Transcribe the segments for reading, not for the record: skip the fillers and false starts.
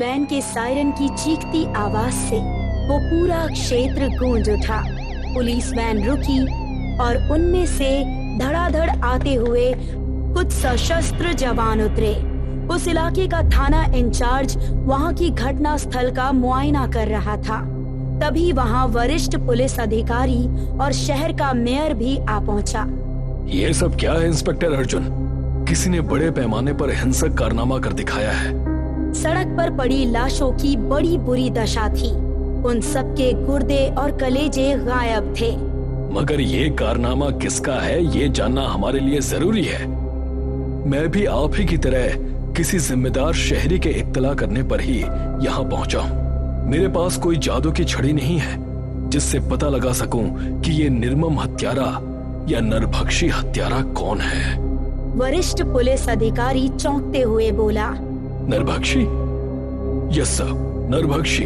Van के siren की चीखती आवाज से वो पूरा क्षेत्र गूंज उठा। पुलिस वैन रुकी और उनमें से धड़ाधड़ आते हुए कुछ सशस्त्र जवान उतरे। उस इलाके का थाना इंचार्ज वहां की घटना स्थल का मुआयना कर रहा था। तभी वहां वरिष्ठ पुलिस अधिकारी और शहर का मेयर भी आ पहुंचा। ये सब क्या है इंस्पेक्टर अर्जुन? किसी ने बड़े पैमाने पर हिंसक कारनामा कर दिखाया है। सड़क पर पड़ी लाशों की बड़ी बुरी दशा थी। उन सबके गुर्दे और कलेजे गायब थे। मगर ये कारनामा किसका है ये जानना हमारे लिए जरूरी है। मैं भी आप ही की तरह किसी जिम्मेदार शहरी के इत्तला करने पर ही यहाँ पहुँचा हूँ। मेरे पास कोई जादू की छड़ी नहीं है जिससे पता लगा सकूं कि ये निर्मम हत्यारा या नरभक्षी हत्यारा कौन है। वरिष्ठ पुलिस अधिकारी चौंकते हुए बोला, नरभक्षी? Yes sir, नरभक्षी।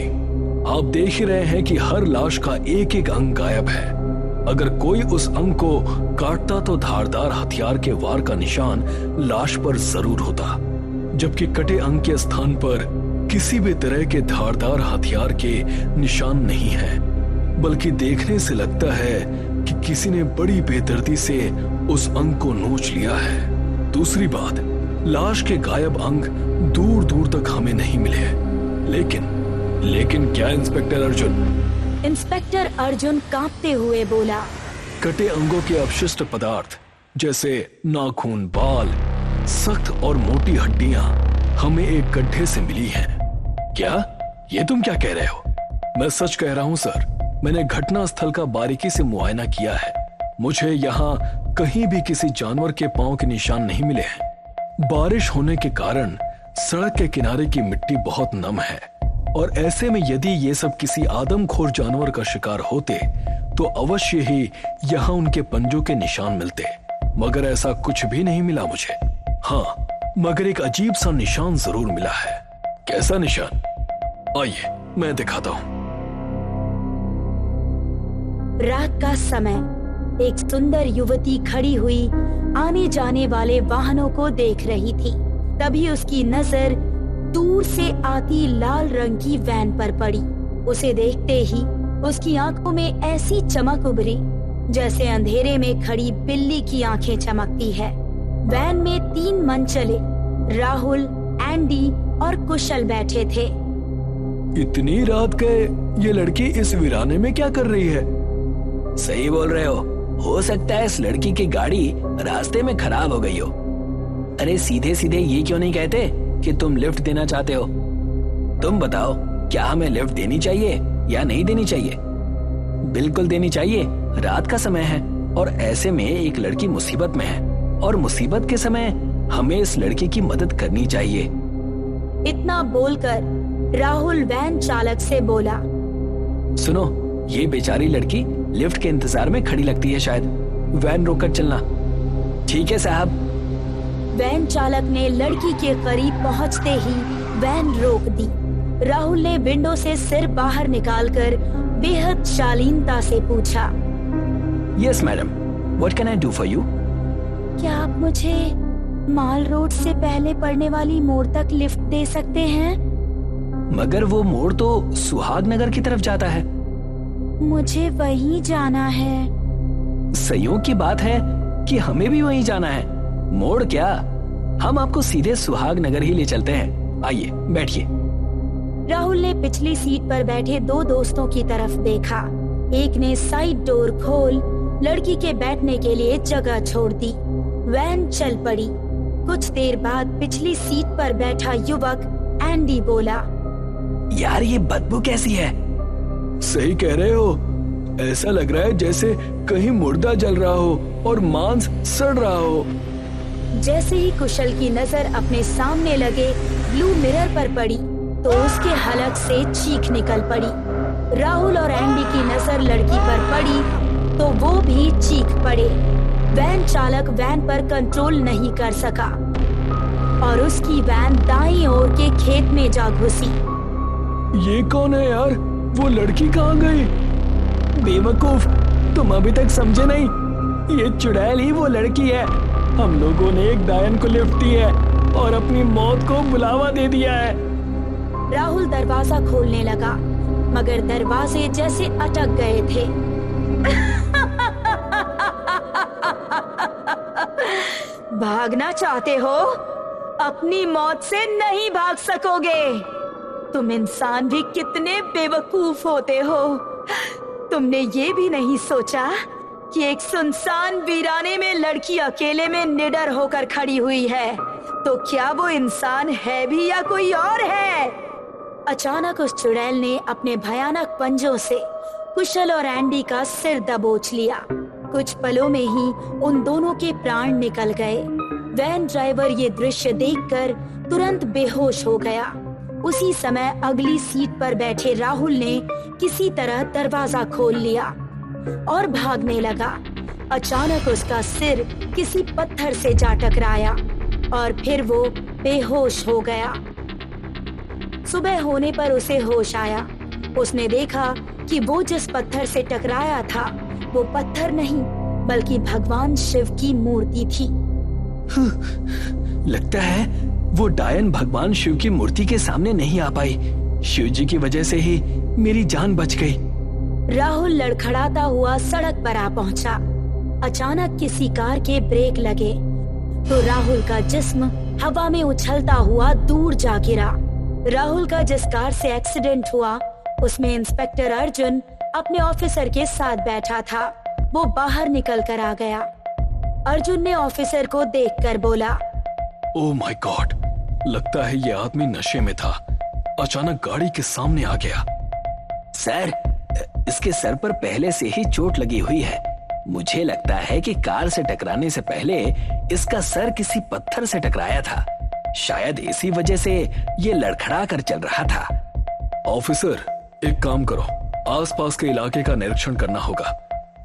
आप देख ही रहे हैं कि हर लाश का एक एक अंग गायब है। अगर कोई उस अंग को काटता तो धारदार हथियार के वार का निशान लाश पर जरूर होता, जबकि कटे अंग के स्थान पर किसी भी तरह के धारदार हथियार के निशान नहीं है, बल्कि देखने से लगता है कि किसी ने बड़ी बेदर्दी से उस अंग को नोच लिया है। दूसरी बात, लाश के गायब अंग दूर दूर तक हमें नहीं मिले। लेकिन क्या इंस्पेक्टर अर्जुन? इंस्पेक्टर अर्जुन कांपते हुए बोला, कटे अंगों के अवशिष्ट पदार्थ जैसे नाखून, बाल, सख्त और मोटी हड्डियां हमें एक गड्ढे से मिली हैं। क्या? ये तुम क्या कह रहे हो? मैं सच कह रहा हूं सर। मैंने घटना स्थल का बारीकी से मुआयना किया है। मुझे यहाँ कहीं भी किसी जानवर के पांव के निशान नहीं मिले हैं। बारिश होने के कारण सड़क के किनारे की मिट्टी बहुत नम है और ऐसे में यदि ये सब किसी आदमखोर जानवर का शिकार होते तो अवश्य ही यहाँ उनके पंजों के निशान मिलते, मगर ऐसा कुछ भी नहीं मिला मुझे। हाँ, मगर एक अजीब सा निशान जरूर मिला है। कैसा निशान? आइए मैं दिखाता हूँ। रात का समय, एक सुंदर युवती खड़ी हुई आने जाने वाले वाहनों को देख रही थी। तभी उसकी नजर दूर से आती लाल रंग की वैन पर पड़ी। उसे देखते ही उसकी आंखों में ऐसी चमक उभरी जैसे अंधेरे में खड़ी बिल्ली की आंखें चमकती है। वैन में 3 मनचले राहुल, एंडी और कुशल बैठे थे। इतनी रात के ये लड़की इस वीराने में क्या कर रही है? सही बोल रहे हो सकता है इस लड़की की गाड़ी रास्ते में खराब हो गई हो। अरे सीधे सीधे ये क्यों नहीं कहते कि तुम लिफ्ट देना चाहते हो? तुम बताओ, क्या हमें लिफ्ट देनी चाहिए या नहीं देनी चाहिए? बिल्कुल देनी चाहिए। रात का समय है और ऐसे में एक लड़की मुसीबत में है और मुसीबत के समय हमें इस लड़की की मदद करनी चाहिए। इतना बोलकर राहुल वैन चालक से बोला, सुनो, ये बेचारी लड़की लिफ्ट के इंतजार में खड़ी लगती है, शायद वैन रोककर चलना। ठीक है साहब। वैन चालक ने लड़की के करीब पहुंचते ही वैन रोक दी। राहुल ने विंडो से सिर बाहर निकालकर बेहद शालीनता से पूछा, yes madam, what can I do for you? क्या आप मुझे माल रोड से पहले पड़ने वाली मोड़ तक लिफ्ट दे सकते हैं? मगर वो मोड़ तो सुहाग नगर की तरफ जाता है। मुझे वहीं जाना है। संयोग की बात है कि हमें भी वहीं जाना है। मोड़ क्या, हम आपको सीधे सुहाग नगर ही ले चलते हैं। आइए बैठिए। राहुल ने पिछली सीट पर बैठे 2 दोस्तों की तरफ देखा। एक ने साइड डोर खोल लड़की के बैठने के लिए जगह छोड़ दी। वैन चल पड़ी। कुछ देर बाद पिछली सीट पर बैठा युवक एंडी बोला, यार ये बदबू कैसी है? सही कह रहे हो, ऐसा लग रहा है जैसे कहीं मुर्दा जल रहा हो और मांस सड़ रहा हो। जैसे ही कुशल की नजर अपने सामने लगे ब्लू मिरर पर पड़ी तो उसके हलक से चीख निकल पड़ी। राहुल और एंडी की नजर लड़की पर पड़ी तो वो भी चीख पड़े। वैन चालक वैन पर कंट्रोल नहीं कर सका और उसकी वैन दाईं ओर के खेत में जा घुसी। ये कौन है यार? वो लड़की कहाँ गई? बेवकूफ, तुम अभी तक समझे नहीं? ये चुड़ैल ही वो लड़की है। हम लोगों ने एक डायन को लिफ्ट दी है और अपनी मौत को बुलावा दे दिया है। राहुल दरवाजा खोलने लगा, मगर दरवाजे जैसे अटक गए थे। भागना चाहते हो? अपनी मौत से नहीं भाग सकोगे। तुम इंसान भी कितने बेवकूफ होते हो। तुमने ये भी नहीं सोचा कि एक सुनसान वीराने में लड़की अकेले में निडर होकर खड़ी हुई है, तो क्या वो इंसान है भी या कोई और है? अचानक उस चुड़ैल ने अपने भयानक पंजों से कुशल और एंडी का सिर दबोच लिया। कुछ पलों में ही उन दोनों के प्राण निकल गए। वैन ड्राइवर ये दृश्य देखकर तुरंत बेहोश हो गया। उसी समय अगली सीट पर बैठे राहुल ने किसी तरह दरवाजा खोल लिया और भागने लगा। अचानक उसका सिर किसी पत्थर से जा टकराया और फिर वो बेहोश हो गया। सुबह होने पर उसे होश आया। उसने देखा कि वो जिस पत्थर से टकराया था वो पत्थर नहीं बल्कि भगवान शिव की मूर्ति थी। लगता है वो डायन भगवान शिव की मूर्ति के सामने नहीं आ पाई। शिव जी की वजह से ही मेरी जान बच गई। राहुल लड़खड़ाता हुआ सड़क पर आ पहुंचा। अचानक किसी कार के ब्रेक लगे तो राहुल का जिस्म हवा में उछलता हुआ दूर जा गिरा। राहुल का जिस कार से एक्सीडेंट हुआ उसमें इंस्पेक्टर अर्जुन अपने ऑफिसर के साथ बैठा था। वो बाहर निकल कर आ गया। अर्जुन ने ऑफिसर को देखकर बोला, ओह माय गॉड, लगता है ये आदमी नशे में था। अचानक गाड़ी के सामने आ गया। सर, इसके सर पर पहले से ही चोट लगी हुई है। मुझे लगता है कि कार से टकराने से पहले इसका सर किसी पत्थर से टकराया था। शायद इसी वजह से ये लड़खड़ा कर चल रहा था। ऑफिसर, एक काम करो, आसपास के इलाके का निरीक्षण करना होगा।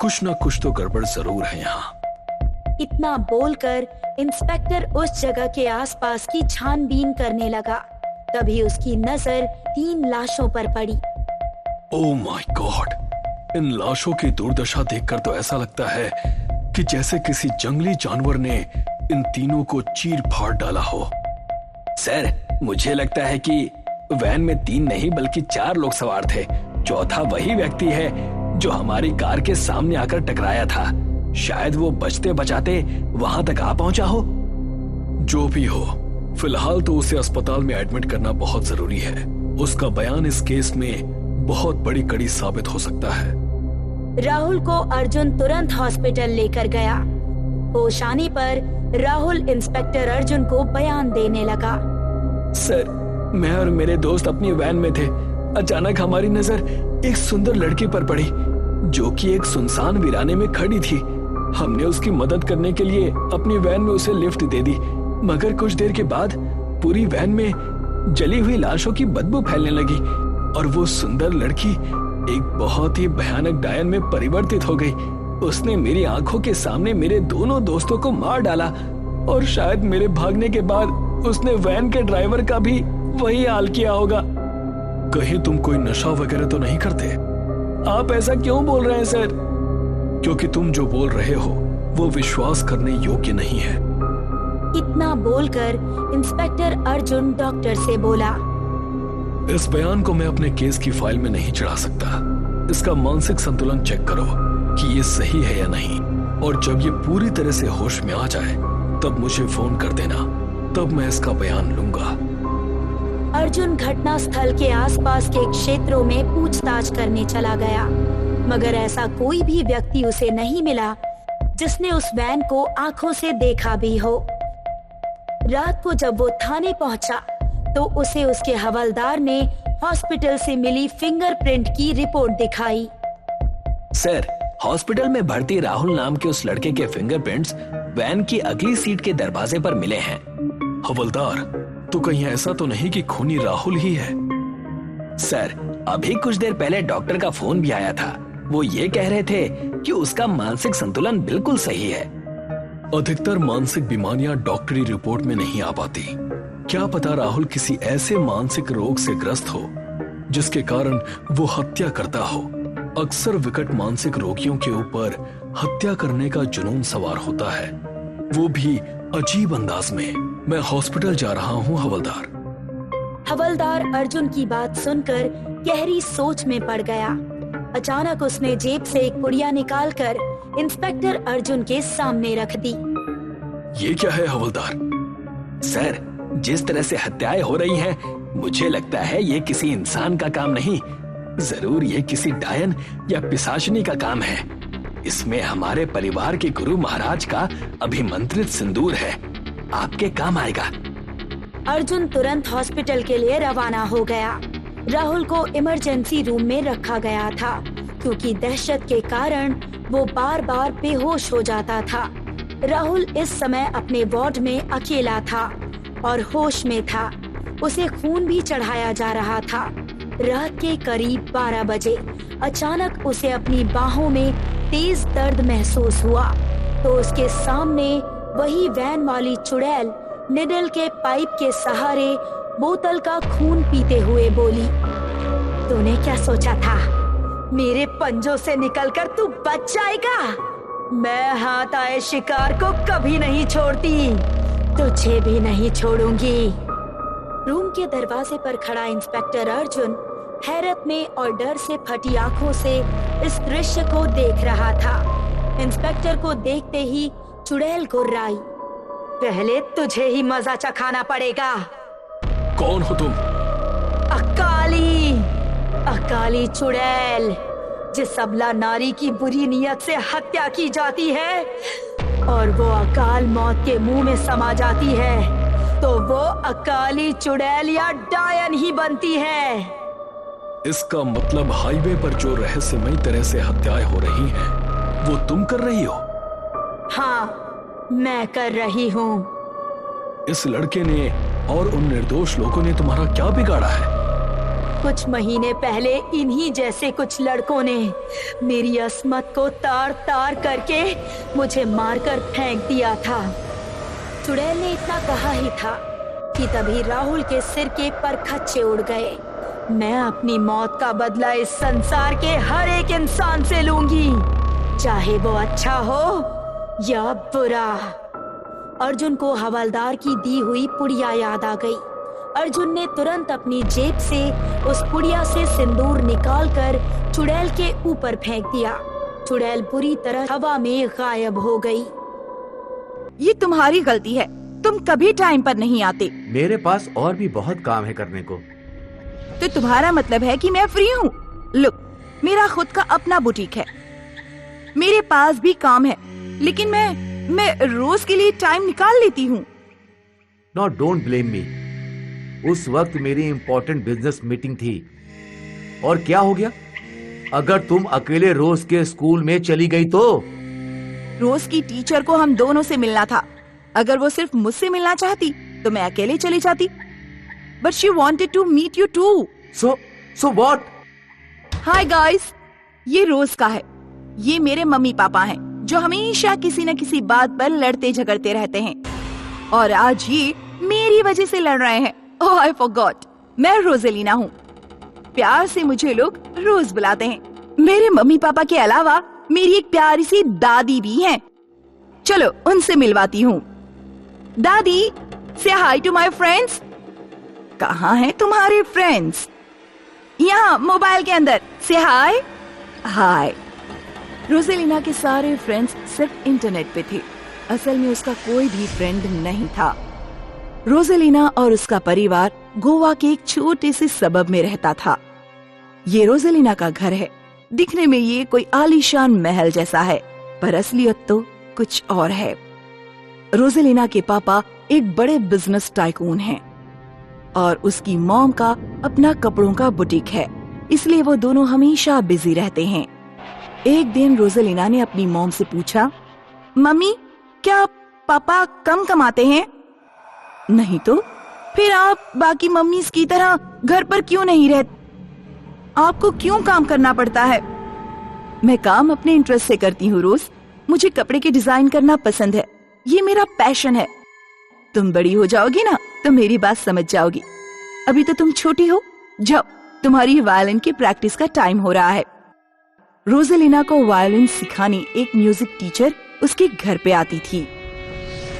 कुछ ना कुछ तो गड़बड़ जरूर है यहाँ। इतना बोलकर इंस्पेक्टर उस जगह के आसपास की छानबीन करने लगा। तभी उसकी नजर 3 लाशों पर पड़ी। ओह माय गॉड, इन लाशों की दुर्दशा देखकर तो ऐसा लगता है कि जैसे किसी जंगली जानवर ने इन तीनों को चीर फाड़ डाला हो। सर, मुझे लगता है कि वैन में 3 नहीं बल्कि 4 लोग सवार थे। चौथा वही व्यक्ति है जो हमारी कार के सामने आकर टकराया था। शायद वो बचते बचाते वहां तक आ पहुंचा हो। जो भी हो, फिलहाल तो उसे अस्पताल में एडमिट करना बहुत जरूरी है। उसका बयान इस केस में बहुत बड़ी कड़ी साबित हो सकता है। राहुल को अर्जुन तुरंत हॉस्पिटल लेकर गया। होश आने पर राहुल इंस्पेक्टर अर्जुन को बयान देने लगा। सर, मैं और मेरे दोस्त अपनी वैन में थे। अचानक हमारी नजर एक सुंदर लड़की पर पड़ी जो कि एक सुनसान वीराने में खड़ी थी। हमने उसकी मदद करने के लिए अपनी वैन में उसे लिफ्ट दे दी, मगर कुछ देर के बाद पूरी वैन में जली हुई लाशों की बदबू फैलने लगी और वो सुंदर लड़की एक बहुत ही भयानक डायन में परिवर्तित हो गई। उसने मेरी आंखों के सामने मेरे दोनों दोस्तों को मार डाला और शायद मेरे भागने के बाद उसने वैन के ड्राइवर का भी वही हाल किया होगा। कहीं तुम कोई नशा वगैरह तो नहीं करते? आप ऐसा क्यों बोल रहे हैं सर? क्योंकि तुम जो बोल रहे हो वो विश्वास करने योग्य नहीं है। इतना बोलकर इंस्पेक्टर अर्जुन डॉक्टर से बोला, इस बयान को मैं अपने केस की फाइल में नहीं चढ़ा सकता। इसका मानसिक संतुलन चेक करो कि ये सही है या नहीं, और जब ये पूरी तरह से होश में आ जाए तब मुझे फोन कर देना, तब मैं इसका बयान लूंगा। अर्जुन घटना स्थल के आसपास के क्षेत्रों में पूछताछ करने चला गया, मगर ऐसा कोई भी व्यक्ति उसे नहीं मिला जिसने उस वैन को आंखों से देखा भी हो। रात को जब वो थाने पहुंचा तो उसे उसके हवलदार ने हॉस्पिटल से मिली फिंगरप्रिंट की रिपोर्ट दिखाई। सर, हॉस्पिटल में भर्ती राहुल नाम के उस लड़के के फिंगरप्रिंट्स वैन की अगली सीट के दरवाजे पर मिले हैं। हवलदार, तो कहीं ऐसा तो नहीं कि खूनी राहुल ही है? सर, अभी कुछ देर पहले डॉक्टर का फोन भी आया था। वो ये कह रहे थे कि उसका मानसिक संतुलन बिल्कुल सही है। अधिकतर मानसिक बीमारियां डॉक्टरी रिपोर्ट में नहीं आ पाती। क्या पता राहुल किसी ऐसे मानसिक रोग से ग्रस्त हो जिसके कारण वो हत्या करता हो। अक्सर विकट मानसिक रोगियों के ऊपर हत्या करने का जुनून सवार होता है, वो भी अजीब अंदाज में। मैं हॉस्पिटल जा रहा हूँ हवलदार। हवलदार अर्जुन की बात सुनकर गहरी सोच में पड़ गया। अचानक उसने जेब से एक पुड़िया निकालकर इंस्पेक्टर अर्जुन के सामने रख दी। ये क्या है हवलदार? सर, जिस तरह से हत्याएं हो रही हैं, मुझे लगता है ये किसी इंसान का काम नहीं, जरूर ये किसी डायन या पिशाचनी का काम है। इसमें हमारे परिवार के गुरु महाराज का अभिमंत्रित सिंदूर है, आपके काम आएगा। अर्जुन तुरंत हॉस्पिटल के लिए रवाना हो गया। राहुल को इमरजेंसी रूम में रखा गया था क्योंकि दहशत के कारण वो बार बार बेहोश हो जाता था। राहुल इस समय अपने वार्ड में अकेला था और होश में था। उसे खून भी चढ़ाया जा रहा था। रात के करीब 12 बजे अचानक उसे अपनी बाहों में तेज दर्द महसूस हुआ तो उसके सामने वही वैन वाली चुड़ैल निडल के पाइप के सहारे बोतल का खून पीते हुए बोली, तूने क्या सोचा था? मेरे पंजों से निकलकर तू बच जाएगा? मैं हाथ आए शिकार को कभी नहीं छोड़ती, तुझे भी नहीं छोड़ूंगी। रूम के दरवाजे पर खड़ा इंस्पेक्टर अर्जुन हैरत में और डर से फटी आंखों से इस दृश्य को देख रहा था। इंस्पेक्टर को देखते ही चुड़ैल घुर्राई, पहले तुझे ही मजा चखाना पड़ेगा। कौन हो तुम? अकाली चुड़ैल, जिस अबला नारी की बुरी नियत से हत्या की जाती है और वो अकाल मौत के मुंह में समा जाती है तो वो अकाली चुड़ैल या डायन ही बनती है। इसका मतलब हाईवे पर जो रहस्यमयी तरह से हत्याएं हो रही हैं, वो तुम कर रही हो? हाँ, मैं कर रही हूँ। इस लड़के ने और उन निर्दोष लोगों ने तुम्हारा क्या बिगाड़ा है? कुछ महीने पहले इन्हीं जैसे कुछ लड़कों ने मेरी अस्मत को तार तार करके मुझे मारकर फेंक दिया था। चुड़ैल ने इतना कहा ही था कि तभी राहुल के सिर के परखच्चे उड़ गए। मैं अपनी मौत का बदला इस संसार के हर एक इंसान से लूंगी, चाहे वो अच्छा हो या बुरा। अर्जुन को हवलदार की दी हुई पुड़िया याद आ गई। अर्जुन ने तुरंत अपनी जेब से उस पुड़िया से सिंदूर निकालकर चुड़ैल के ऊपर फेंक दिया। चुड़ैल बुरी तरह हवा में गायब हो गई। ये तुम्हारी गलती है, तुम कभी टाइम पर नहीं आते। मेरे पास और भी बहुत काम है करने को। तो तुम्हारा मतलब है कि मैं फ्री हूँ? लुक, मेरा खुद का अपना बुटीक है, मेरे पास भी काम है, लेकिन मैं रोज के लिए टाइम निकाल लेती हूँ। No, don't blame me. उस वक्त मेरी इम्पोर्टेंट बिजनेस मीटिंग थी। और क्या हो गया अगर तुम अकेले रोज के स्कूल में चली गई तो? रोज की टीचर को हम दोनों से मिलना था। अगर वो सिर्फ मुझसे मिलना चाहती तो मैं अकेले चली जाती। But she wanted to meet you too. So what? Hi guys, ये रोज का है। ये मेरे मम्मी पापा हैं जो हमेशा किसी न किसी बात पर लड़ते झगड़ते रहते हैं और आज ये मेरी वजह से लड़ रहे हैं। ओह, आई फॉरगॉट, मैं रोजेलिना हूँ। प्यार से मुझे लोग रोज बुलाते हैं। मेरे मम्मी पापा के अलावा मेरी एक प्यारी सी दादी भी हैं। चलो उनसे मिलवाती हूँ। दादी, से हाय टू माय फ्रेंड्स। कहाँ हैं तुम्हारे फ्रेंड्स? यहाँ मोबाइल के अंदर। से हाय। हाय। रोजेलिना के सारे फ्रेंड्स सिर्फ इंटरनेट पे थे। असल में उसका कोई भी फ्रेंड नहीं था। रोजेलिना और उसका परिवार गोवा के एक छोटे से सबब में रहता था। ये रोजेलिना का घर है। दिखने में ये कोई आलीशान महल जैसा है, पर असलियत तो कुछ और है। रोजेलिना के पापा एक बड़े बिजनेस टाइकून हैं और उसकी मॉम का अपना कपड़ों का बुटीक है, इसलिए वो दोनों हमेशा बिजी रहते हैं। एक दिन रोजेलिना ने अपनी मॉम से पूछा, मम्मी, क्या पापा कम कमाते हैं? नहीं तो फिर आप बाकी मम्मीज की तरह घर पर क्यों नहीं रहते? आपको क्यों काम करना पड़ता है? मैं काम अपने इंटरेस्ट से करती हूँ रोज। मुझे कपड़े के डिजाइन करना पसंद है, ये मेरा पैशन है। तुम बड़ी हो जाओगी ना तो मेरी बात समझ जाओगी। अभी तो तुम छोटी हो। जाओ, तुम्हारी वायलिन की प्रैक्टिस का टाइम हो रहा है। रोजेलिना को वायलिन सिखाने एक म्यूजिक टीचर उसके घर पे आती थी।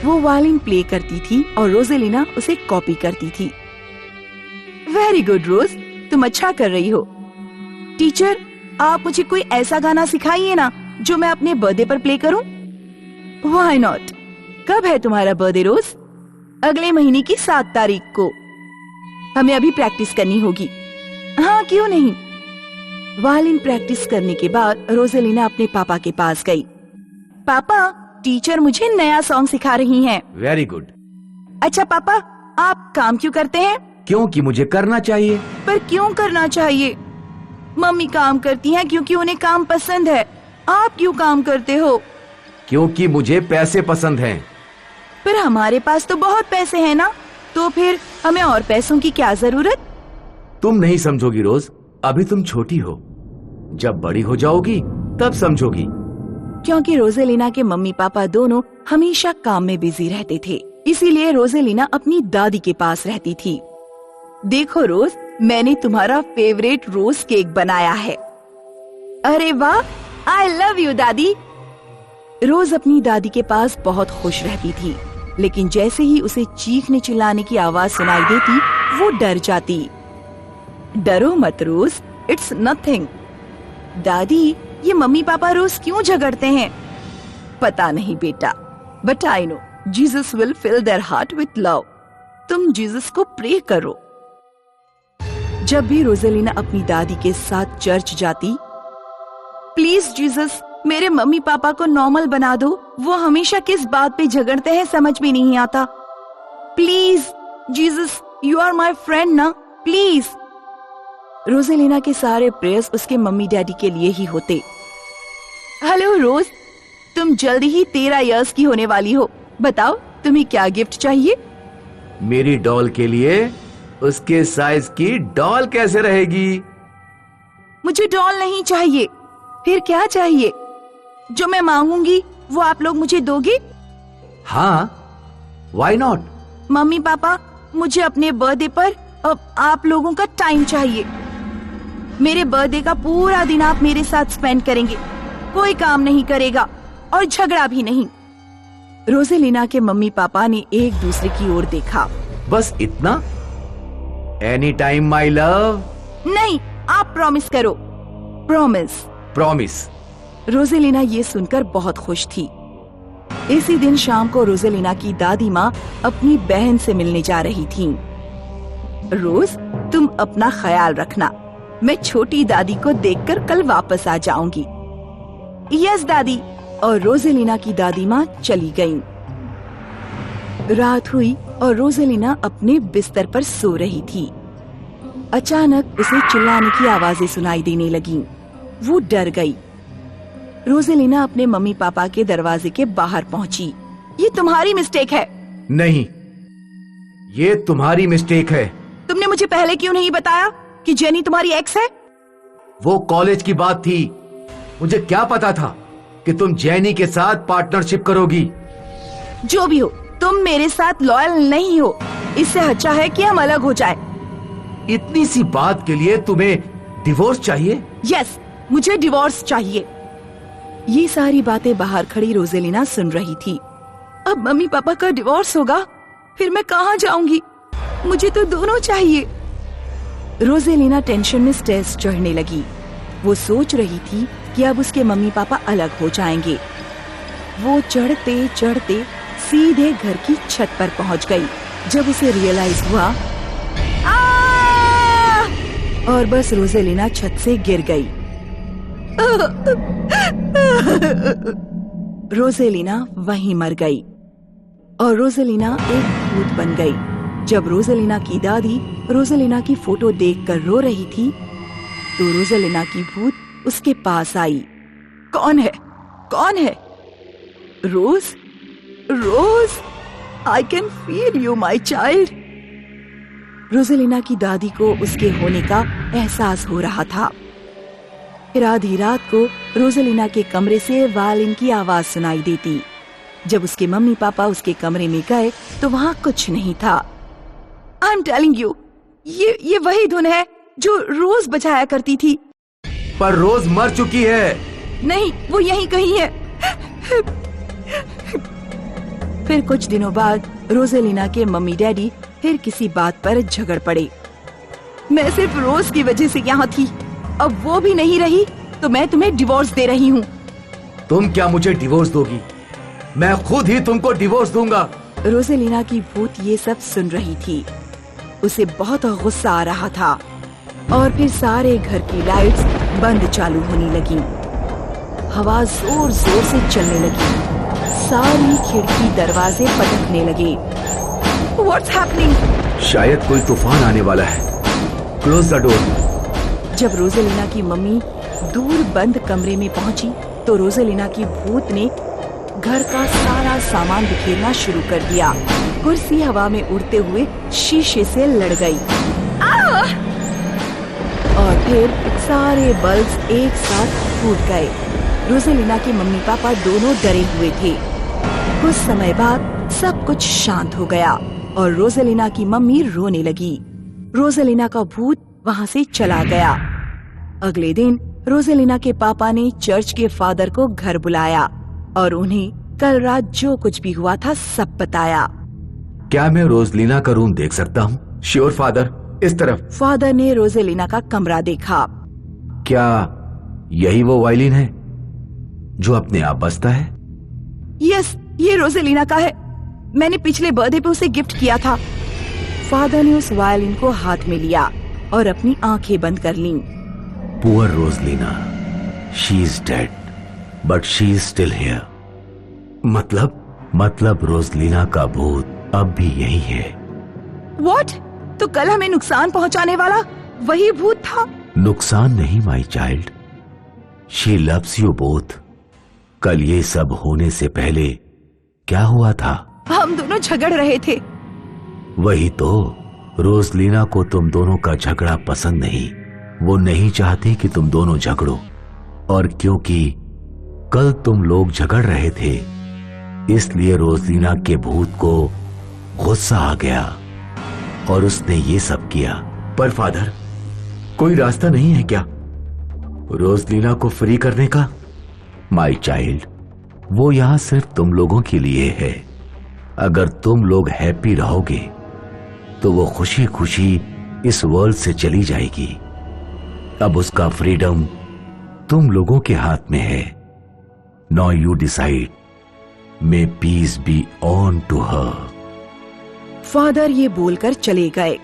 वो वायलिन प्ले करती थी और रोजेलिना उसे कॉपी करती थी। वेरी गुड रोज, तुम अच्छा कर रही हो। टीचर, आप मुझे कोई ऐसा गाना सिखाइए ना जो मैं अपने बर्थडे पर प्ले करूं। Why not. कब है तुम्हारा बर्थडे रोज? अगले महीने की 7 तारीख को। हमें अभी प्रैक्टिस करनी होगी। हाँ, क्यों नहीं। वायलिन प्रैक्टिस करने के बाद रोजेलिना अपने पापा के पास गई। पापा, टीचर मुझे नया सॉन्ग सिखा रही हैं। Very good. अच्छा पापा, आप काम क्यों करते हैं? क्योंकि मुझे करना चाहिए। पर क्यों करना चाहिए? मम्मी काम करती हैं क्योंकि उन्हें काम पसंद है। आप क्यों काम करते हो? क्योंकि मुझे पैसे पसंद हैं। पर हमारे पास तो बहुत पैसे हैं ना, तो फिर हमें और पैसों की क्या जरूरत? तुम नहीं समझोगी रोज, अभी तुम छोटी हो। जब बड़ी हो जाओगी तब समझोगी। क्योंकि रोजेलिना के मम्मी पापा दोनों हमेशा काम में बिजी रहते थे, इसीलिए रोजेलिना अपनी दादी के पास रहती थी। देखो रोज, मैंने तुम्हारा फेवरेट रोज केक बनाया है। अरे वाह, आई लव यू दादी। रोज अपनी दादी के पास बहुत खुश रहती थी, लेकिन जैसे ही उसे चीखने चिल्लाने की आवाज सुनाई देती वो डर जाती। डरो मत रोज, इट्स नथिंग। दादी, ये मम्मी पापा रोज क्यों झगड़ते हैं? पता नहीं बेटा, but I know Jesus will fill their heart with love. तुम जीसस को प्रे करो। जब भी रोजेलिना अपनी दादी के साथ चर्च जाती, प्लीज जीसस, मेरे मम्मी पापा को नॉर्मल बना दो। वो हमेशा किस बात पे झगड़ते हैं समझ में नहीं आता। Please Jesus, you are my friend ना, प्लीज। रोजेलिना के सारे प्रेयर्स उसके मम्मी डैडी के लिए ही होते। हेलो रोज, तुम जल्दी ही 13 इयर्स की होने वाली हो। बताओ तुम्हें क्या गिफ्ट चाहिए? मेरी डॉल के लिए उसके साइज की डॉल कैसे रहेगी? मुझे डॉल नहीं चाहिए। फिर क्या चाहिए? जो मैं मांगूंगी वो आप लोग मुझे दोगे? हाँ, व्हाई नॉट। मम्मी पापा, मुझे अपने बर्थडे पर अब आप लोगों का टाइम चाहिए। मेरे बर्थडे का पूरा दिन आप मेरे साथ स्पेंड करेंगे। कोई काम नहीं करेगा और झगड़ा भी नहीं। रोजेलिना के मम्मी पापा ने एक दूसरे की ओर देखा। बस इतना? Any time my love. नहीं, आप प्रॉमिस करो। प्रॉमिस। प्रॉमिस। रोजेलिना ये सुनकर बहुत खुश थी। इसी दिन शाम को रोजेलिना की दादी माँ अपनी बहन से मिलने जा रही थीं। रोज, तुम अपना ख्याल रखना। मैं छोटी दादी को देखकर कल वापस आ जाऊंगी। यस दादी। और रोजेलिना की दादी माँ चली गईं। रात हुई और रोजेलिना अपने बिस्तर पर सो रही थी। अचानक उसे चिल्लाने की आवाजें सुनाई देने लगीं। वो डर गई। रोजेलिना अपने मम्मी पापा के दरवाजे के बाहर पहुंची। ये तुम्हारी मिस्टेक है। नहीं, ये तुम्हारी मिस्टेक है। तुमने मुझे पहले क्यों नहीं बताया कि जेनी तुम्हारी एक्स है? वो कॉलेज की बात थी। मुझे क्या पता था कि तुम जेनी के साथ पार्टनरशिप करोगी। जो भी हो, तुम मेरे साथ लॉयल नहीं हो। इससे अच्छा है कि हम अलग हो जाएं। इतनी सी बात के लिए तुम्हें डिवोर्स चाहिए? यस, मुझे डिवोर्स चाहिए। ये सारी बातें बाहर खड़ी रोजेलिना सुन रही थी। अब मम्मी पापा का डिवोर्स होगा, फिर मैं कहाँ जाऊंगी? मुझे तो दोनों चाहिए। रोजेलिना टेंशन में स्ट्रेस चढ़ने लगी। वो सोच रही थी कि अब उसके मम्मी पापा अलग हो जाएंगे। वो चढ़ते चढ़ते सीधे घर की छत पर पहुंच गई। जब उसे रियलाइज हुआ, और बस रोजेलिना छत से गिर गई। रोजेलिना वहीं मर गई और रोजेलिना एक भूत बन गई। जब रोजेलिना की दादी रोजेलिना की फोटो देखकर रो रही थी, तो रोजेलिना की भूत उसके पास आई। कौन है? कौन है? Rose, Rose, I can feel you my child. Roselina की दादी को उसके होने का एहसास हो रहा था। फिर आधी रात को रोजेलिना के कमरे से वायलिन की आवाज सुनाई देती। जब उसके मम्मी पापा उसके कमरे में गए तो वहाँ कुछ नहीं था। आई एम टेलिंग यू, ये वही धुन है जो रोज बजाया करती थी। पर रोज मर चुकी है। नहीं, वो यहीं कहीं है। फिर कुछ दिनों बाद रोजेलिना के मम्मी डैडी फिर किसी बात पर झगड़ पड़े। मैं सिर्फ रोज की वजह से यहाँ थी, अब वो भी नहीं रही तो मैं तुम्हें डिवोर्स दे रही हूँ। तुम क्या मुझे डिवोर्स दोगी? मैं खुद ही तुमको डिवोर्स दूंगा। रोसेलिना की भूत ये सब सुन रही थी। उसे बहुत गुस्सा आ रहा था और फिर सारे घर की लाइट्स बंद चालू होने लगी। हवा जोर जोर से चलने लगी। सारी खिड़की दरवाजे पटकने लगे। What's happening? शायद कोई तूफान आने वाला है। Close the door. जब रोसेलिना की मम्मी दूर बंद कमरे में पहुंची तो रोसेलिना की भूत ने घर का सारा सामान बिखेरना शुरू कर दिया। कुर्सी हवा में उड़ते हुए शीशे से लड़ गई। और फिर सारे बल्ब एक साथ फूट गए। रोसेलिना के मम्मी पापा दोनों डरे हुए थे। कुछ समय बाद सब कुछ शांत हो गया और रोसेलिना की मम्मी रोने लगी। रोसेलिना का भूत वहाँ से चला गया। अगले दिन रोसेलिना के पापा ने चर्च के फादर को घर बुलाया और उन्हें कल रात जो कुछ भी हुआ था सब बताया। क्या मैं रोसेलिना का रूम देख सकता हूँ? श्योर फादर, इस तरफ। फादर ने रोसेलिना का कमरा देखा। क्या यही वो वायलिन है जो अपने आप बजता है? यस, ये रोसेलिना का है। मैंने पिछले बर्थडे पे उसे गिफ्ट किया था। फादर ने उस वायलिन को हाथ में लिया और अपनी आंखें बंद कर लीं। Poor Roselina, she is dead but she is still here. मतलब रोसेलिना का भूत अब भी यही है। व्हाट? तो कल हमें नुकसान पहुंचाने वाला वही भूत था? नुकसान नहीं my child, she loves you both. कल ये सब होने से पहले क्या हुआ था? हम दोनों झगड़ रहे थे। वही तो, रोसेलिना को तुम दोनों का झगड़ा पसंद नहीं। वो नहीं चाहती कि तुम दोनों झगड़ो, और क्योंकि कल तुम लोग झगड़ रहे थे इसलिए रोसेलिना के भूत को गुस्सा आ गया और उसने ये सब किया। पर फादर, कोई रास्ता नहीं है क्या रोसेलिना को फ्री करने का? माय चाइल्ड, वो यहां सिर्फ तुम लोगों के लिए है। अगर तुम लोग हैप्पी रहोगे तो वो खुशी खुशी इस वर्ल्ड से चली जाएगी। अब उसका फ्रीडम तुम लोगों के हाथ में है। Now you decide, may peace be on to her. Father ये बोलकर चले गए।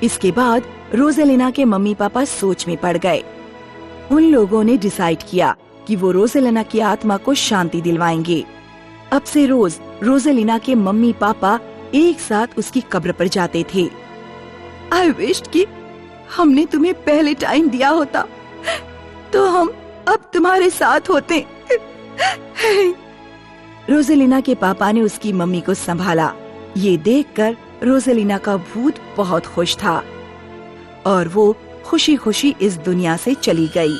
इसके बाद रोसेलिना के मम्मी पापा सोच में पड़ गए। उन लोगों ने डिसाइड किया कि वो रोसेलिना की आत्मा को शांति दिलवाएंगे। अब से रोज रोसेलिना के मम्मी पापा एक साथ उसकी कब्र पर जाते थे। आई विश कि हमने तुम्हें पहले टाइम दिया होता तो हम अब तुम्हारे साथ होते। रोसेलिना के पापा ने उसकी मम्मी को संभाला। ये देखकर रोसेलिना का भूत बहुत खुश था और वो खुशी खुशी इस दुनिया से चली गई।